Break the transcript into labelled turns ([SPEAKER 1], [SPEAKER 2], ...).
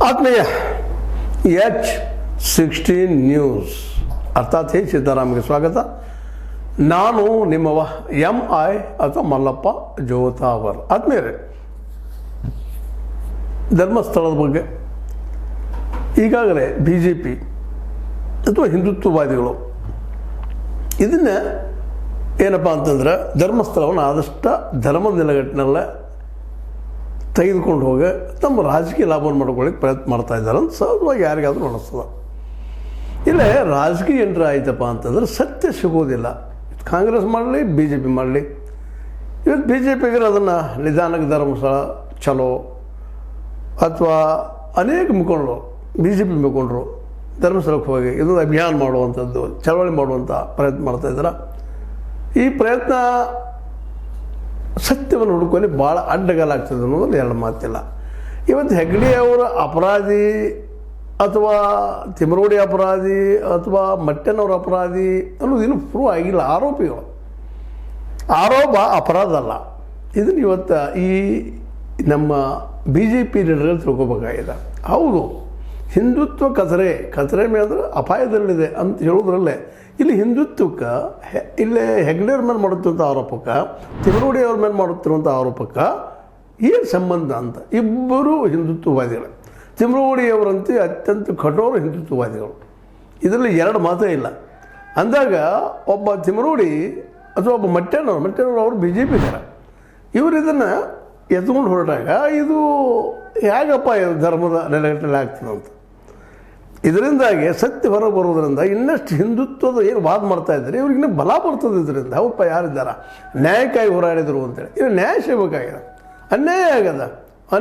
[SPEAKER 1] ಆತ್ಮೀಯ H16 news ಅರ್ಥಾತ್ ಹೇ ಸೀತಾರಾಮ್ಗೆ ಸ್ವಾಗತ. ನಾನು ನಿಮ್ಮವ MI ಅಥವಾ ಮಲ್ಲಪ್ಪ ಜೋತಾವರ್. ಆತ್ಮೀಯರೇ, ಧರ್ಮಸ್ಥಳದ ಬಗ್ಗೆ ಈಗಾಗಲೇ BJP ಅಥವಾ ಹಿಂದುತ್ವವಾದಿಗಳು ಇದನ್ನು ಏನಪ್ಪ ಅಂತಂದ್ರೆ ಧರ್ಮಸ್ಥಳವನ್ನು ಆದಷ್ಟು ಧರ್ಮದ ನೆಲೆಗಟ್ಟಿನಲ್ಲೇ ತೆಗೆದುಕೊಂಡು ಹೋಗಿ ತಮ್ಮ ರಾಜಕೀಯ ಲಾಭವನ್ನು ಮಾಡ್ಕೊಳ್ಳಿಕ್ಕೆ ಪ್ರಯತ್ನ ಮಾಡ್ತಾ ಇದ್ದಾರೆ ಅಂತ ಸಹಜವಾಗಿ ಯಾರಿಗಾದರೂ ಅನ್ನಿಸ್ತದೆ. ಇಲ್ಲೇ ರಾಜಕೀಯ ಎಂಟ್ರಿ ಆಯ್ತಪ್ಪ ಅಂತಂದ್ರೆ ಸತ್ಯ ಸಿಗೋದಿಲ್ಲ. ಕಾಂಗ್ರೆಸ್ ಮಾಡಲಿ BJP ಮಾಡಲಿ, ಇವತ್ತು BJPಗರು ಅದನ್ನು ನಿಧಾನಕ್ಕೆ ಧರ್ಮಸ್ಥಳ ಚಲೋ ಅಥವಾ ಅನೇಕ ಮುಖಂಡರು BJP ಮುಖಂಡರು ಧರ್ಮಸ್ಥಳಕ್ಕೆ ಹೋಗಿ ಇದು ಅಭಿಯಾನ ಮಾಡುವಂಥದ್ದು, ಚಳವಳಿ ಮಾಡುವಂಥ ಪ್ರಯತ್ನ ಮಾಡ್ತಾಯಿದ್ದಾರೆ. ಈ ಪ್ರಯತ್ನ ಸತ್ಯವನ್ನು ಹುಡುಕುವಲ್ಲಿ ಭಾಳ ಅಡ್ಡಗಾಲಾಗ್ತದೆ ಅನ್ನೋದ್ರಲ್ಲಿ ಎರಡು ಮಾತಿಲ್ಲ. ಇವತ್ತು ಹೆಗ್ಡೆ ಅವರ ಅಪರಾಧಿ ಅಥವಾ ತಿಮರೋಡಿ ಅಪರಾಧಿ ಅಥವಾ ಮಟ್ಟೆನವರ ಅಪರಾಧಿ ಅನ್ನೋದು ಇನ್ನೂ ಪ್ರೂವ್ ಆಗಿಲ್ಲ. ಆರೋಪಿಗಳು, ಆರೋಪ ಅಪರಾಧ ಅಲ್ಲ. ಇದನ್ನು ಇವತ್ತು ಈ ನಮ್ಮ BJP ಲೀಡರ್ಗಳು ತಿಳ್ಕೊಬೇಕಾಗಿದೆ. ಹೌದು, ಹಿಂದುತ್ವ ಕಚರೆ ಮೇಲೆ ಅಂದ್ರೆ ಅಪಾಯದಲ್ಲಿದೆ ಅಂತ ಹೇಳೋದ್ರಲ್ಲೇ ಇಲ್ಲಿ ಹಿಂದುತ್ವಕ್ಕೆ ಇಲ್ಲೇ ಹೆಗ್ಡೆಯವ್ರ ಮೇಲೆ ಮಾಡುತ್ತಿರುವಂಥ ಆರೋಪಕ್ಕೆ ತಿಮರೋಡಿ ಅವ್ರ ಮೇಲೆ ಮಾಡುತ್ತಿರುವಂಥ ಆರೋಪಕ್ಕೆ ಏನು ಸಂಬಂಧ ಅಂತ. ಇಬ್ಬರು ಹಿಂದುತ್ವವಾದಿಗಳು. ತಿಮರೋಡಿಯವರಂತೆ ಅತ್ಯಂತ ಕಠೋರ ಹಿಂದುತ್ವವಾದಿಗಳು. ಇದರಲ್ಲಿ ಎರಡು ಮಾತೇ ಇಲ್ಲ. ಅಂದಾಗ ಒಬ್ಬ ತಿಮರೋಡಿ ಅಥವಾ ಒಬ್ಬ ಮಟ್ಟೆನವರು ಅವರು BJP ಇದ್ದಾರೆ. ಇವರು ಇದನ್ನು ಎತ್ಕೊಂಡು ಹೊರಟಾಗ ಇದು ಹೇಗಪ್ಪ ಧರ್ಮದ ನೆಲೆಗಟ್ಟಲೆ ಆಗ್ತದೆ ಅಂತ. ಇದರಿಂದಾಗಿ ಸತ್ಯ ಹೊರಗೆ ಬರೋದ್ರಿಂದ ಇನ್ನಷ್ಟು ಹಿಂದುತ್ವದ ಏನು ವಾದ ಮಾಡ್ತಾ ಇದ್ದಾರೆ ಇವ್ರಿಗಿನ್ನೂ ಬಲ ಬರ್ತದೆ. ಇದರಿಂದ ಹೌದಪ್ಪ ಯಾರಿದ್ದಾರ ನ್ಯಾಯಕ್ಕಾಗಿ ಹೋರಾಡಿದರು ಅಂತೇಳಿ. ಇನ್ನು ನ್ಯಾಯ ಸಿಗಬೇಕಾಗಿದೆ, ಅನ್ಯಾಯ ಆಗದ.